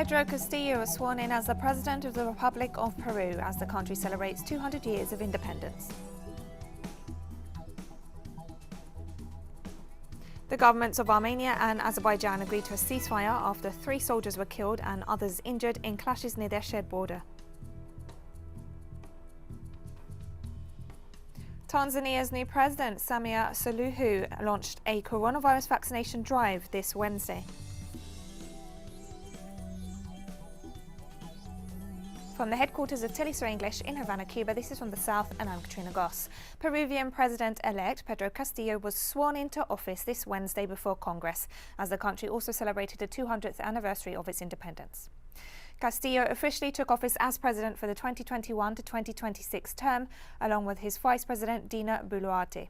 Pedro Castillo was sworn in as the President of the Republic of Peru as the country celebrates 200 years of independence. The governments of Armenia and Azerbaijan agreed to a ceasefire after 3 soldiers were killed and others injured in clashes near their shared border. Tanzania's new president, Samia Suluhu, launched a coronavirus vaccination drive this Wednesday. From the headquarters of teleSUR English in Havana, Cuba, this is From the South, and I'm Katrina Goss. Peruvian President-elect Pedro Castillo was sworn into office this Wednesday before Congress, as the country also celebrated the 200th anniversary of its independence. Castillo officially took office as president for the 2021 to 2026 term, along with his vice president Dina Boluarte.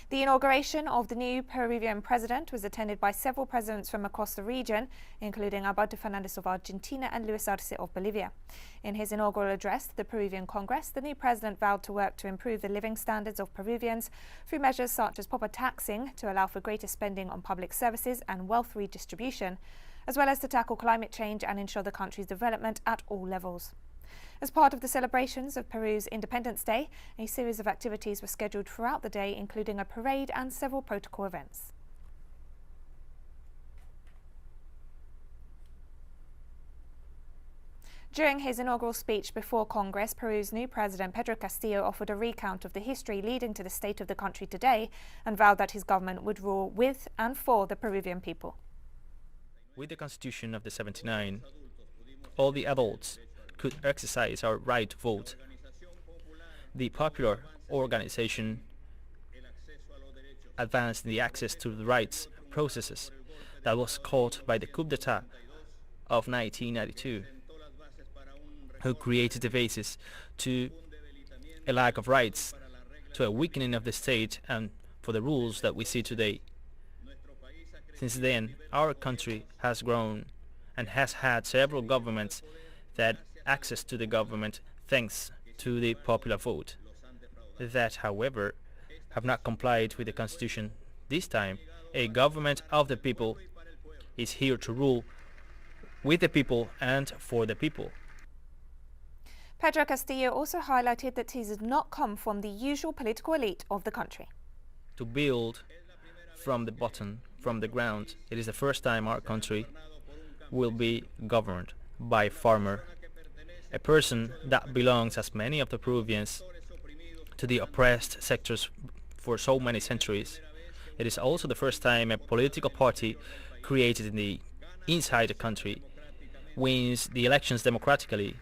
The inauguration of the new Peruvian president was attended by several presidents from across the region, including Alberto Fernandez of Argentina and Luis Arce of Bolivia. In his inaugural address to the Peruvian Congress, the new president vowed to work to improve the living standards of Peruvians through measures such as proper taxing to allow for greater spending on public services and wealth redistribution, as well as to tackle climate change and ensure the country's development at all levels. As part of the celebrations of Peru's Independence Day, a series of activities were scheduled throughout the day, including a parade and several protocol events. During his inaugural speech before Congress, Peru's new president, Pedro Castillo, offered a recount of the history leading to the state of the country today and vowed that his government would rule with and for the Peruvian people. With the Constitution of the 79, all the adults could exercise our right to vote. The popular organization advanced the access to the rights processes that was caused by the coup d'etat of 1992, who created the basis to a lack of rights, to a weakening of the state, and for the rules that we see today. Since then, our country has grown and has had several governments that access to the government thanks to the popular vote, that, however, have not complied with the Constitution. This time, a government of the people is here to rule with the people and for the people. Pedro Castillo also highlighted that he did not come from the usual political elite of the country. To build from the bottom, from the ground, it is the first time our country will be governed by a farmer, a person that belongs, as many of the Peruvians, to the oppressed sectors for so many centuries. It is also the first time a political party created inside the country wins the elections democratically.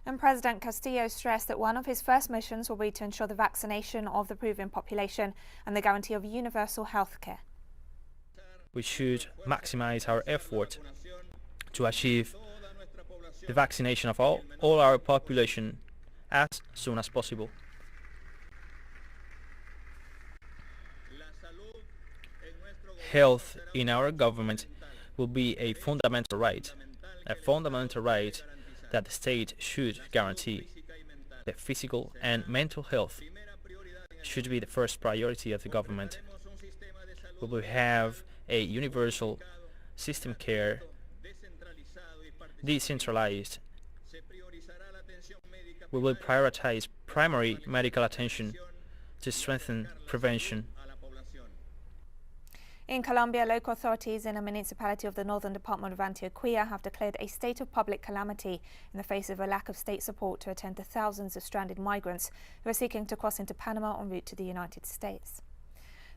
And President Castillo stressed that one of his first missions will be to ensure the vaccination of the Peruvian population and the guarantee of universal health care. We should maximize our effort to achieve the vaccination of all our population as soon as possible. Health in our government will be a fundamental right that the state should guarantee. The physical and mental health should be the first priority of the government. We will have a universal system care, decentralized. We will prioritize primary medical attention to strengthen prevention. In Colombia, local authorities in a municipality of the northern department of Antioquia have declared a state of public calamity in the face of a lack of state support to attend to thousands of stranded migrants who are seeking to cross into Panama en route to the United States.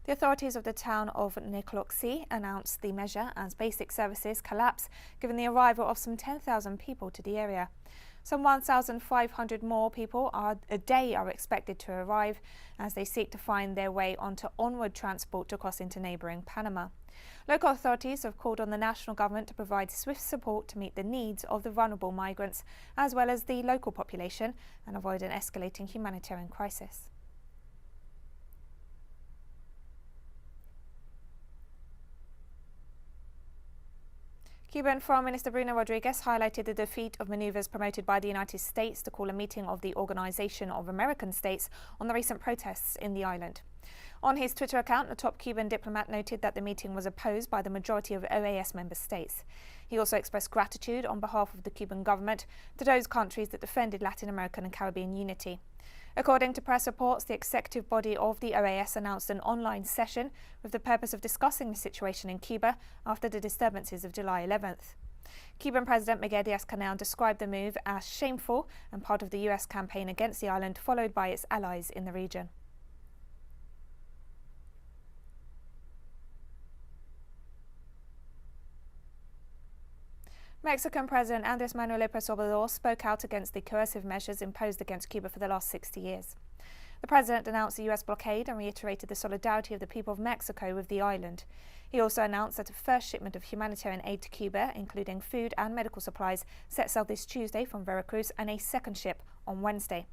The authorities of the town of Necloxi announced the measure as basic services collapse given the arrival of some 10,000 people to the area. Some 1,500 more people a day are expected to arrive as they seek to find their way onto onward transport to cross into neighbouring Panama. Local authorities have called on the national government to provide swift support to meet the needs of the vulnerable migrants as well as the local population and avoid an escalating humanitarian crisis. Cuban Foreign Minister Bruno Rodriguez highlighted the defeat of maneuvers promoted by the United States to call a meeting of the Organization of American States on the recent protests in the island. On his Twitter account, the top Cuban diplomat noted that the meeting was opposed by the majority of OAS member states. He also expressed gratitude on behalf of the Cuban government to those countries that defended Latin American and Caribbean unity. According to press reports, the executive body of the OAS announced an online session with the purpose of discussing the situation in Cuba after the disturbances of July 11th. Cuban President Miguel Díaz-Canel described the move as shameful and part of the US campaign against the island, followed by its allies in the region. Mexican President Andrés Manuel López Obrador spoke out against the coercive measures imposed against Cuba for the last 60 years. The president denounced the US blockade and reiterated the solidarity of the people of Mexico with the island. He also announced that a first shipment of humanitarian aid to Cuba, including food and medical supplies, set sail this Tuesday from Veracruz, and a second ship on Wednesday.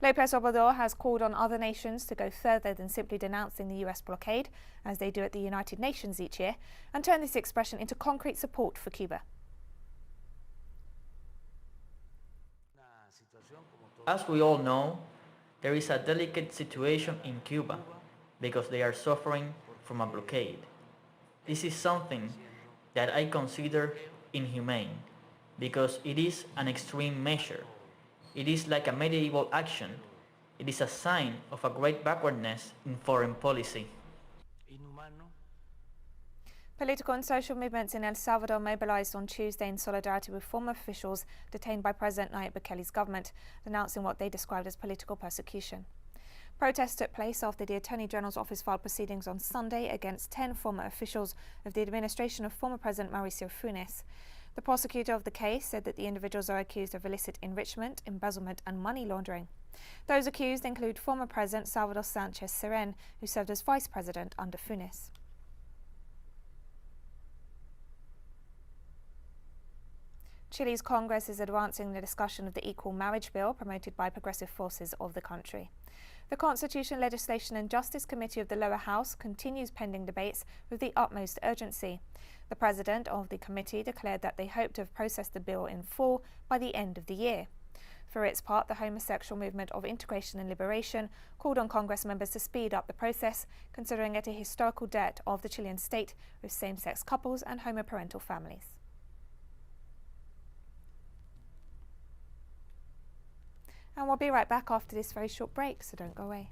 López Obrador has called on other nations to go further than simply denouncing the US blockade, as they do at the United Nations each year, and turn this expression into concrete support for Cuba. As we all know, there is a delicate situation in Cuba because they are suffering from a blockade. This is something that I consider inhumane because it is an extreme measure. It is like a medieval action. It is a sign of a great backwardness in foreign policy. Political and social movements in El Salvador mobilized on Tuesday in solidarity with former officials detained by President Nayib Bukele's government, denouncing what they described as political persecution. Protests took place after the Attorney General's office filed proceedings on Sunday against 10 former officials of the administration of former President Mauricio Funes. The prosecutor of the case said that the individuals are accused of illicit enrichment, embezzlement and money laundering. Those accused include former President Salvador Sanchez Cerén, who served as vice president under Funes. Chile's Congress is advancing the discussion of the Equal Marriage Bill promoted by progressive forces of the country. The Constitution, Legislation and Justice Committee of the lower house continues pending debates with the utmost urgency. The president of the committee declared that they hope to have processed the bill in full by the end of the year. For its part, the homosexual movement of Integration and Liberation called on Congress members to speed up the process, considering it a historical debt of the Chilean state with same-sex couples and homoparental families. And we'll be right back after this very short break, so don't go away.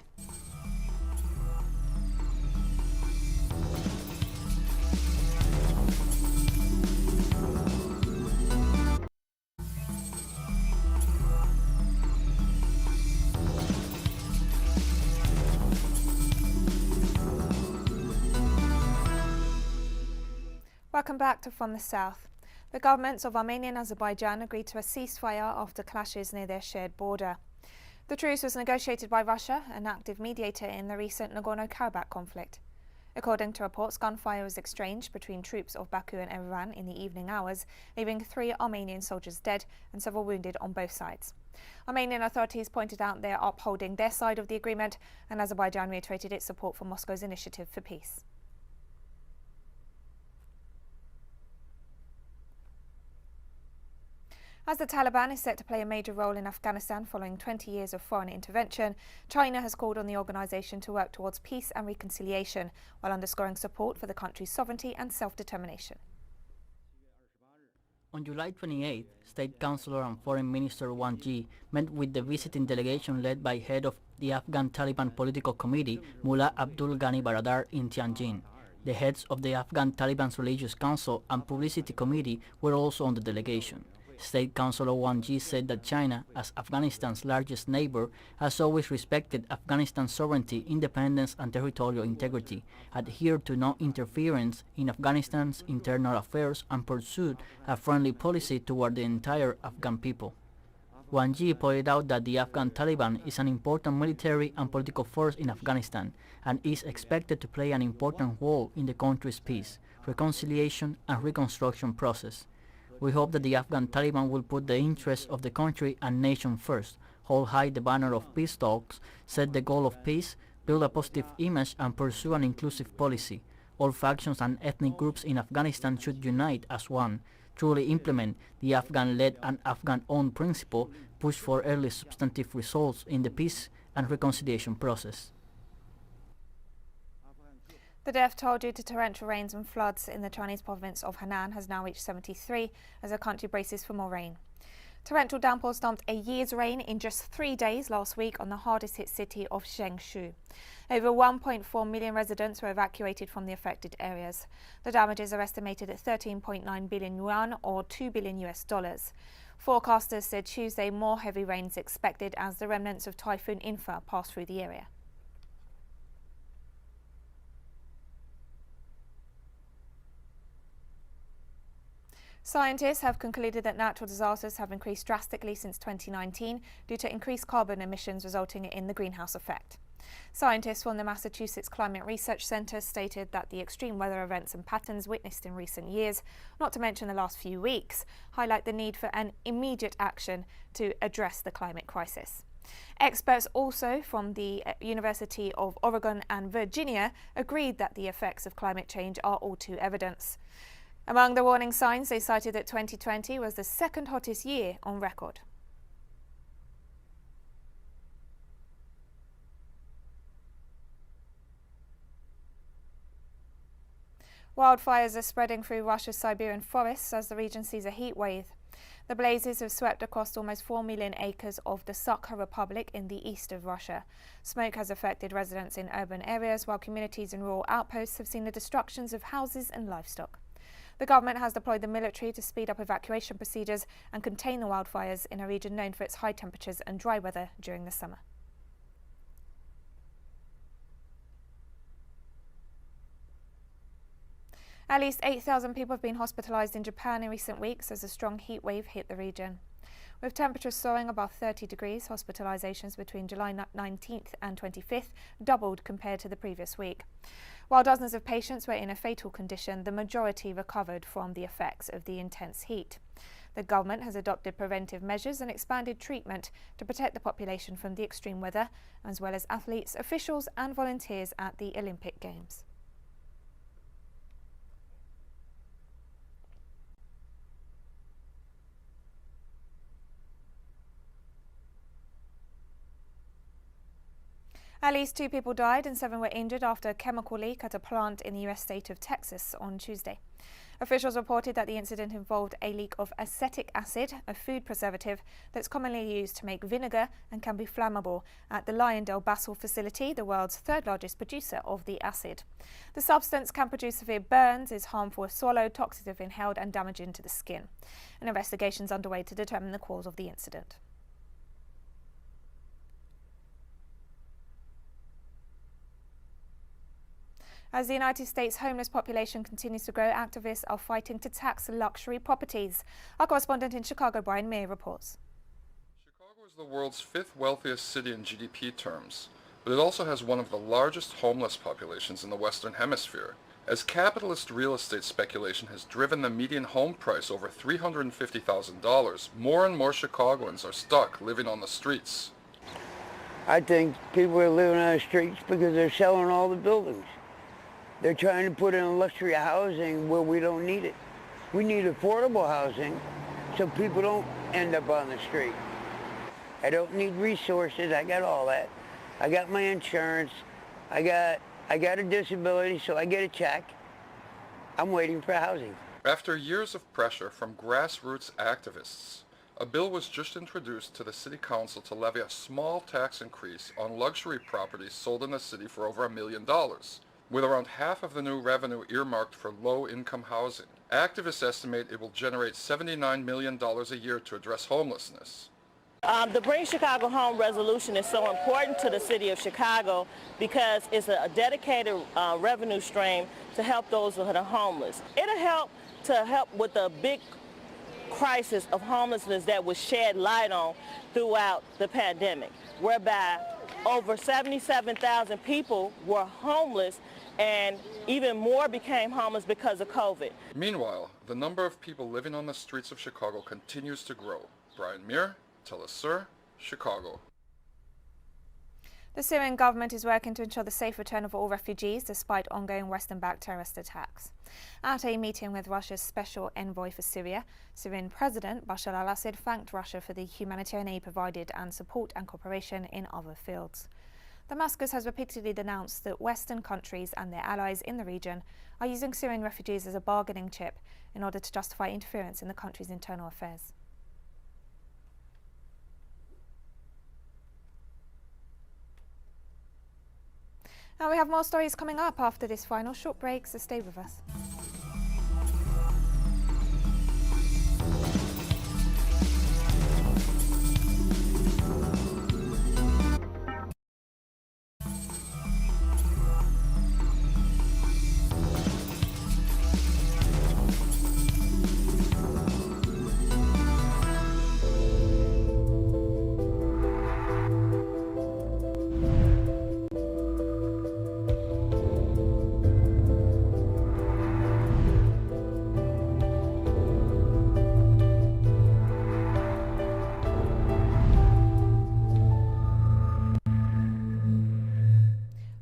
Welcome back to From the South. The governments of Armenia and Azerbaijan agreed to a ceasefire after clashes near their shared border. The truce was negotiated by Russia, an active mediator in the recent Nagorno-Karabakh conflict. According to reports, gunfire was exchanged between troops of Baku and Yerevan in the evening hours, leaving 3 Armenian soldiers dead and several wounded on both sides. Armenian authorities pointed out they are upholding their side of the agreement, and Azerbaijan reiterated its support for Moscow's initiative for peace. As the Taliban is set to play a major role in Afghanistan following 20 years of foreign intervention, China has called on the organisation to work towards peace and reconciliation, while underscoring support for the country's sovereignty and self-determination. On July 28, State Councillor and Foreign Minister Wang Yi met with the visiting delegation led by head of the Afghan Taliban Political Committee, Mullah Abdul Ghani Baradar, in Tianjin. The heads of the Afghan Taliban's Religious Council and Publicity Committee were also on the delegation. State Councillor Wang Yi said that China, as Afghanistan's largest neighbor, has always respected Afghanistan's sovereignty, independence and territorial integrity, adhered to no interference in Afghanistan's internal affairs and pursued a friendly policy toward the entire Afghan people. Wang Yi pointed out that the Afghan Taliban is an important military and political force in Afghanistan and is expected to play an important role in the country's peace, reconciliation and reconstruction process. We hope that the Afghan Taliban will put the interests of the country and nation first, hold high the banner of peace talks, set the goal of peace, build a positive image and pursue an inclusive policy. All factions and ethnic groups in Afghanistan should unite as one, truly implement the Afghan-led and Afghan-owned principle, push for early substantive results in the peace and reconciliation process. The death toll due to torrential rains and floods in the Chinese province of Henan has now reached 73 as the country braces for more rain. Torrential downpours dumped a year's rain in just 3 days last week on the hardest hit city of Zhengshu. Over 1.4 million residents were evacuated from the affected areas. The damages are estimated at 13.9 billion yuan or $2 billion. Forecasters said Tuesday more heavy rains expected as the remnants of Typhoon Infa pass through the area. Scientists have concluded that natural disasters have increased drastically since 2019 due to increased carbon emissions resulting in the greenhouse effect. Scientists from the Massachusetts Climate Research Center stated that the extreme weather events and patterns witnessed in recent years, not to mention the last few weeks, highlight the need for an immediate action to address the climate crisis. Experts also from the University of Oregon and Virginia agreed that the effects of climate change are all too evident. Among the warning signs, they cited that 2020 was the second hottest year on record. Wildfires are spreading through Russia's Siberian forests as the region sees a heat wave. The blazes have swept across almost 4 million acres of the Sakha Republic in the east of Russia. Smoke has affected residents in urban areas, while communities and rural outposts have seen the destructions of houses and livestock. The government has deployed the military to speed up evacuation procedures and contain the wildfires in a region known for its high temperatures and dry weather during the summer. At least 8,000 people have been hospitalized in Japan in recent weeks as a strong heat wave hit the region. With temperatures soaring above 30 degrees, hospitalizations between July 19th and 25th doubled compared to the previous week. While dozens of patients were in a fatal condition, the majority recovered from the effects of the intense heat. The government has adopted preventive measures and expanded treatment to protect the population from the extreme weather, as well as athletes, officials and volunteers at the Olympic Games. At least 2 people died and 7 were injured after a chemical leak at a plant in the US state of Texas on Tuesday. Officials reported that the incident involved a leak of acetic acid, a food preservative that's commonly used to make vinegar and can be flammable, at the Lyondell-Basel facility, the world's third largest producer of the acid. The substance can produce severe burns, is harmful if swallowed, toxic if inhaled and damaging to the skin. An investigation is underway to determine the cause of the incident. As the United States homeless population continues to grow, activists are fighting to tax luxury properties. Our correspondent in Chicago, Brian Meir, reports. Chicago is the world's 5th wealthiest city in GDP terms, but it also has one of the largest homeless populations in the Western Hemisphere. As capitalist real estate speculation has driven the median home price over $350,000, more and more Chicagoans are stuck living on the streets. I think people are living on the streets because they're selling all the buildings. They're trying to put in luxury housing where we don't need it. We need affordable housing so people don't end up on the street. I don't need resources, I got all that. I got my insurance, I got a disability, so I get a check. I'm waiting for housing. After years of pressure from grassroots activists, a bill was just introduced to the City Council to levy a small tax increase on luxury properties sold in the city for over $1 million. With around half of the new revenue earmarked for low-income housing. Activists estimate it will generate $79 million a year to address homelessness. The Bring Chicago Home resolution is so important to the city of Chicago because it's a dedicated revenue stream to help those who are homeless. It'll help with the big crisis of homelessness that was shed light on throughout the pandemic, whereby over 77,000 people were homeless and even more became homeless because of COVID. Meanwhile, the number of people living on the streets of Chicago continues to grow. Brian Meir, teleSUR, Chicago. The Syrian government is working to ensure the safe return of all refugees despite ongoing Western-backed terrorist attacks. At a meeting with Russia's special envoy for Syria, Syrian President Bashar al-Assad thanked Russia for the humanitarian aid provided and support and cooperation in other fields. Damascus has repeatedly denounced that Western countries and their allies in the region are using Syrian refugees as a bargaining chip in order to justify interference in the country's internal affairs. Now we have more stories coming up after this final short break, so stay with us.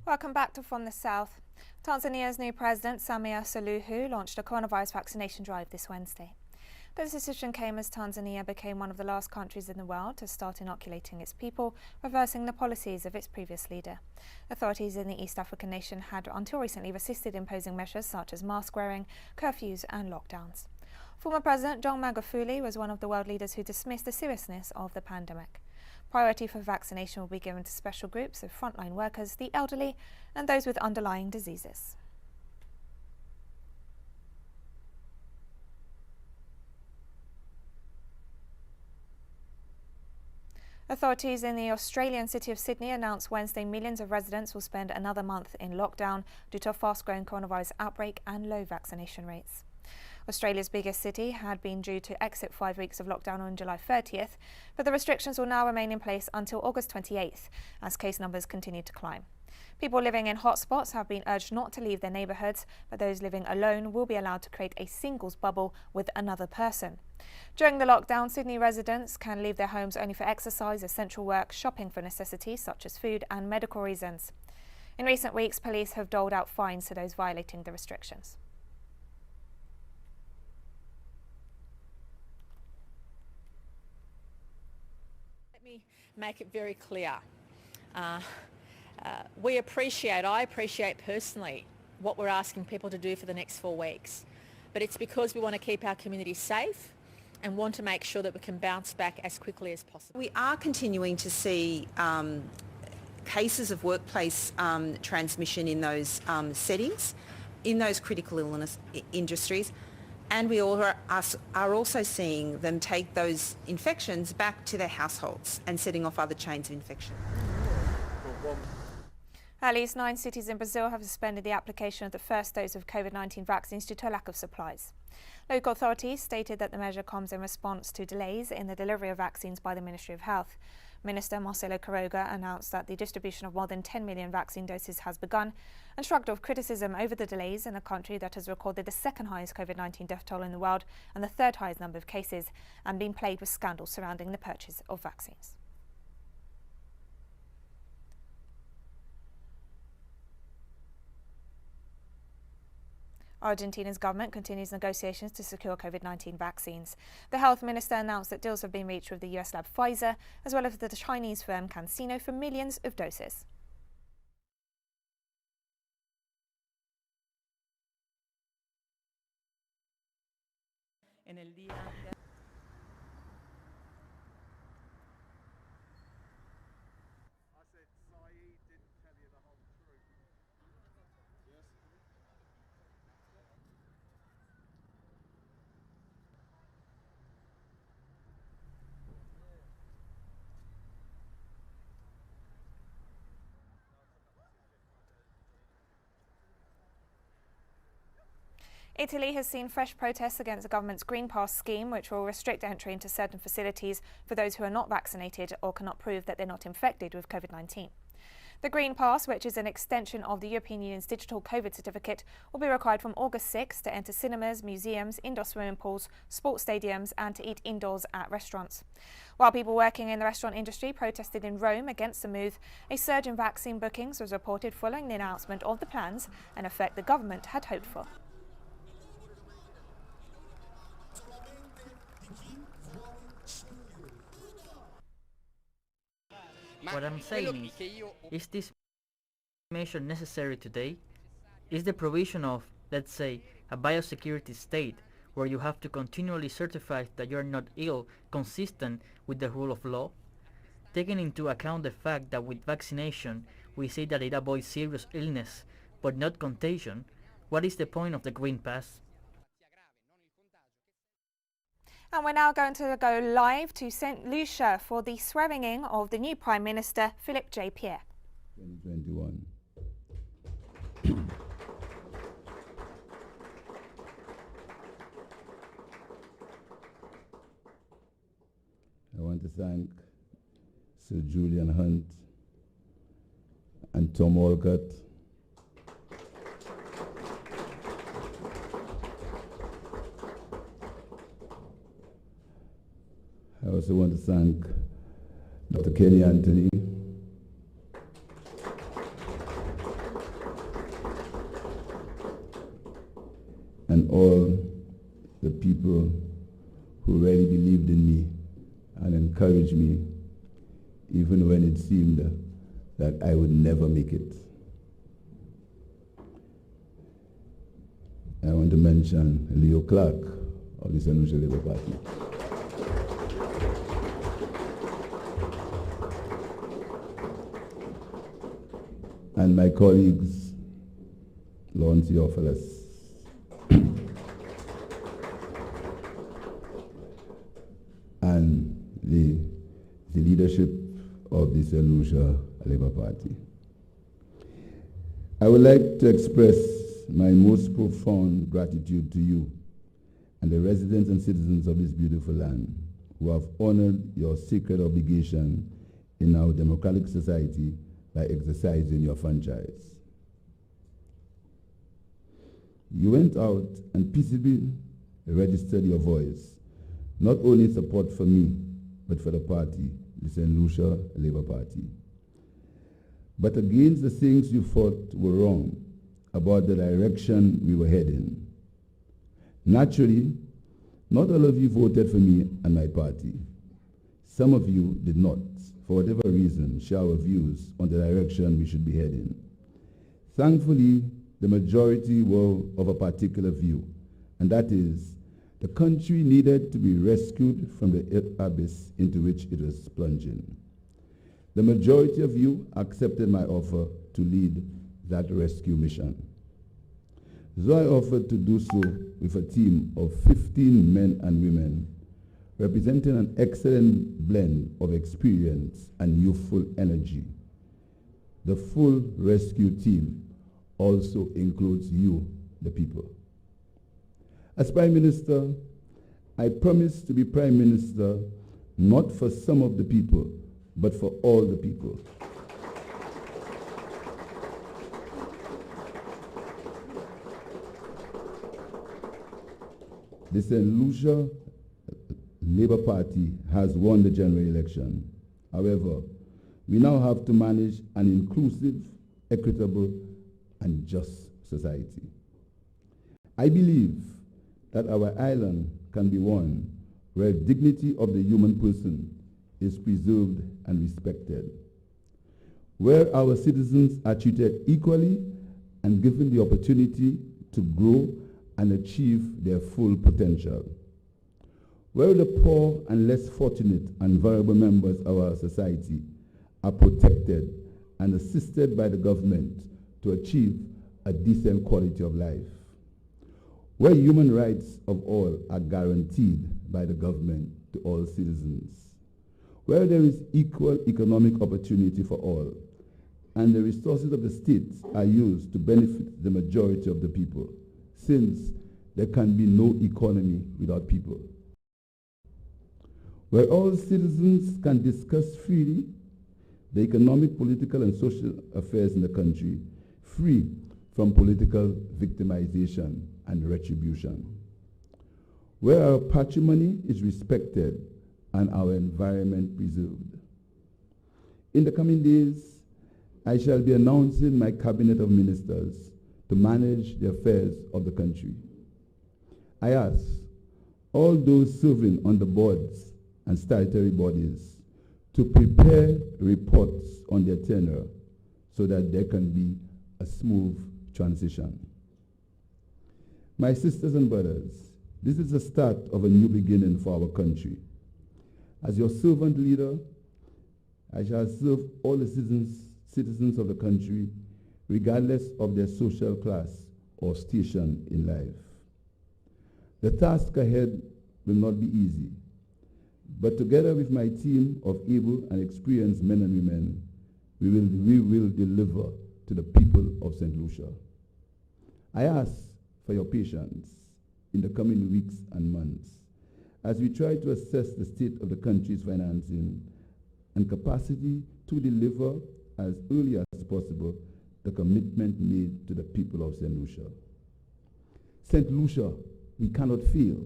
Welcome back to From the South. Tanzania's new president, Samia Suluhu, launched a coronavirus vaccination drive this Wednesday. The decision came as Tanzania became one of the last countries in the world to start inoculating its people, reversing the policies of its previous leader. Authorities in the East African nation had until recently resisted imposing measures such as mask wearing, curfews and lockdowns. Former President John Magufuli was one of the world leaders who dismissed the seriousness of the pandemic. Priority for vaccination will be given to special groups of frontline workers, the elderly and those with underlying diseases. Authorities in the Australian city of Sydney announced Wednesday millions of residents will spend another month in lockdown due to a fast-growing coronavirus outbreak and low vaccination rates. Australia's biggest city had been due to exit 5 weeks of lockdown on July 30th, but the restrictions will now remain in place until August 28th as case numbers continue to climb. People living in hotspots have been urged not to leave their neighbourhoods, but those living alone will be allowed to create a singles bubble with another person. During the lockdown, Sydney residents can leave their homes only for exercise, essential work, shopping for necessities such as food and medical reasons. In recent weeks, police have doled out fines to those violating the restrictions. Let me make it very clear. I appreciate personally what we're asking people to do for the next 4 weeks. But it's because we want to keep our community safe and want to make sure that we can bounce back as quickly as possible. We are continuing to see cases of workplace transmission in those settings, in those critical illness industries. And we are also seeing them take those infections back to their households and setting off other chains of infection. At least 9 cities in Brazil have suspended the application of the first dose of COVID-19 vaccines due to a lack of supplies. Local authorities stated that the measure comes in response to delays in the delivery of vaccines by the Ministry of Health. Minister Marcelo Quiroga announced that the distribution of more than 10 million vaccine doses has begun and shrugged off criticism over the delays in a country that has recorded the second highest COVID-19 death toll in the world and the third highest number of cases and been plagued with scandals surrounding the purchase of vaccines. Argentina's government continues negotiations to secure COVID-19 vaccines. The health minister announced that deals have been reached with the US lab Pfizer, as well as the Chinese firm CanSino for millions of doses. Italy has seen fresh protests against the government's Green Pass scheme, which will restrict entry into certain facilities for those who are not vaccinated or cannot prove that they're not infected with COVID-19. The Green Pass, which is an extension of the European Union's digital COVID certificate, will be required from August 6 to enter cinemas, museums, indoor swimming pools, sports stadiums and to eat indoors at restaurants. While people working in the restaurant industry protested in Rome against the move, a surge in vaccine bookings was reported following the announcement of the plans, an effect the government had hoped for. What I'm saying is this measure necessary today? Is the provision of, let's say, a biosecurity state where you have to continually certify that you're not ill consistent with the rule of law? Taking into account the fact that with vaccination we say that it avoids serious illness but not contagion, what is the point of the Green Pass? And we're now going to go live to St. Lucia for the swearing-in of the new Prime Minister, Philippe J. Pierre. 2021. I want to thank Sir Julian Hunt and Tom Walcott I also want to thank Dr. Kenny Anthony and all the people who really believed in me and encouraged me even when it seemed that I would never make it. I want to mention Leo Clark of the St. Lucia Labour Party. And my colleagues, Lawrence Theophilus, and the leadership of the St. Lucia Labour Party. I would like to express my most profound gratitude to you and the residents and citizens of this beautiful land who have honored your sacred obligation in our democratic society by exercising your franchise. You went out and peaceably registered your voice, not only in support for me, but for the party, the St. Lucia Labour Party, but against the things you thought were wrong about the direction we were heading. Naturally, not all of you voted for me and my party. Some of you did not, for whatever reason, share our views on the direction we should be heading. Thankfully, the majority were of a particular view, and that is, the country needed to be rescued from the abyss into which it was plunging. The majority of you accepted my offer to lead that rescue mission. So I offered to do so with a team of 15 men and women, representing an excellent blend of experience and youthful energy. The full rescue team also includes you, the people. As Prime Minister, I promise to be Prime Minister not for some of the people, but for all the people. The St. Lucia Labour Party has won the general election. However, we now have to manage an inclusive, equitable, and just society. I believe that our island can be one where dignity of the human person is preserved and respected, where our citizens are treated equally and given the opportunity to grow and achieve their full potential, where the poor and less fortunate and vulnerable members of our society are protected and assisted by the government to achieve a decent quality of life, where human rights of all are guaranteed by the government to all citizens, where there is equal economic opportunity for all, and the resources of the state are used to benefit the majority of the people, since there can be no economy without people, where all citizens can discuss freely the economic, political, and social affairs in the country, free from political victimization and retribution, where our patrimony is respected and our environment preserved. In the coming days, I shall be announcing my cabinet of ministers to manage the affairs of the country. I ask all those serving on the boards and statutory bodies to prepare reports on their tenure so that there can be a smooth transition. My sisters and brothers, this is the start of a new beginning for our country. As your servant leader, I shall serve all the citizens of the country, regardless of their social class or station in life. The task ahead will not be easy, but together with my team of able and experienced men and women, we will deliver to the people of St. Lucia. I ask for your patience in the coming weeks and months as we try to assess the state of the country's financing and capacity to deliver as early as possible the commitment made to the people of St. Lucia. St. Lucia, we cannot fail.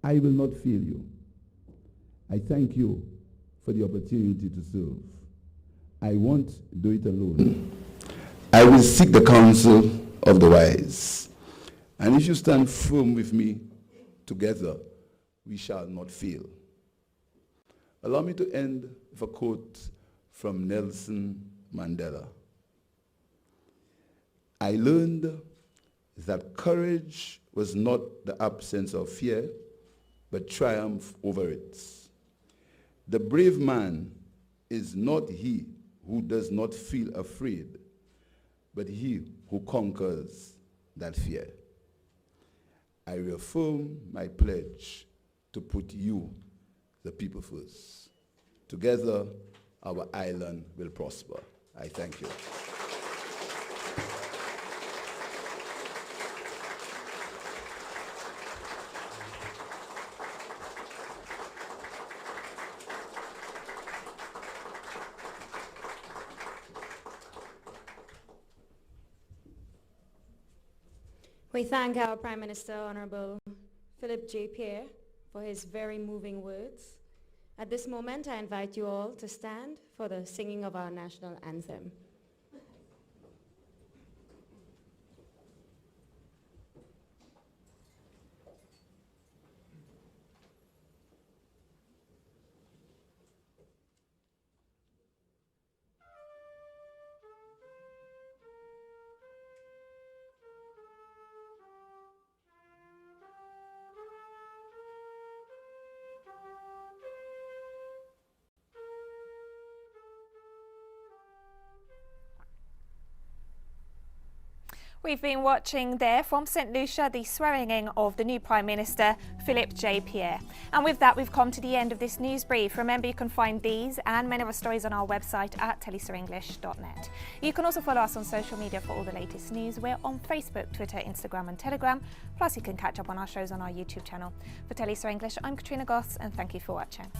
I will not fail you. I thank you for the opportunity to serve. I won't do it alone. I will seek the counsel of the wise. And if you stand firm with me, together we shall not fail. Allow me to end with a quote from Nelson Mandela. I learned that courage was not the absence of fear, but triumph over it. The brave man is not he who does not feel afraid, but he who conquers that fear. I reaffirm my pledge to put you, the people, first. Together, our island will prosper. I thank you. We thank our Prime Minister, Honorable Philip J. Pierre, for his very moving words. At this moment, I invite you all to stand for the singing of our national anthem. We've been watching there from St. Lucia the swearing-in of the new Prime Minister, Philip J. Pierre. And with that, we've come to the end of this news brief. Remember, you can find these and many other stories on our website at telesurenglish.net. You can also follow us on social media for all the latest news. We're on Facebook, Twitter, Instagram and Telegram. Plus, you can catch up on our shows on our YouTube channel. For teleSUR English, I'm Katrina Goss, and thank you for watching.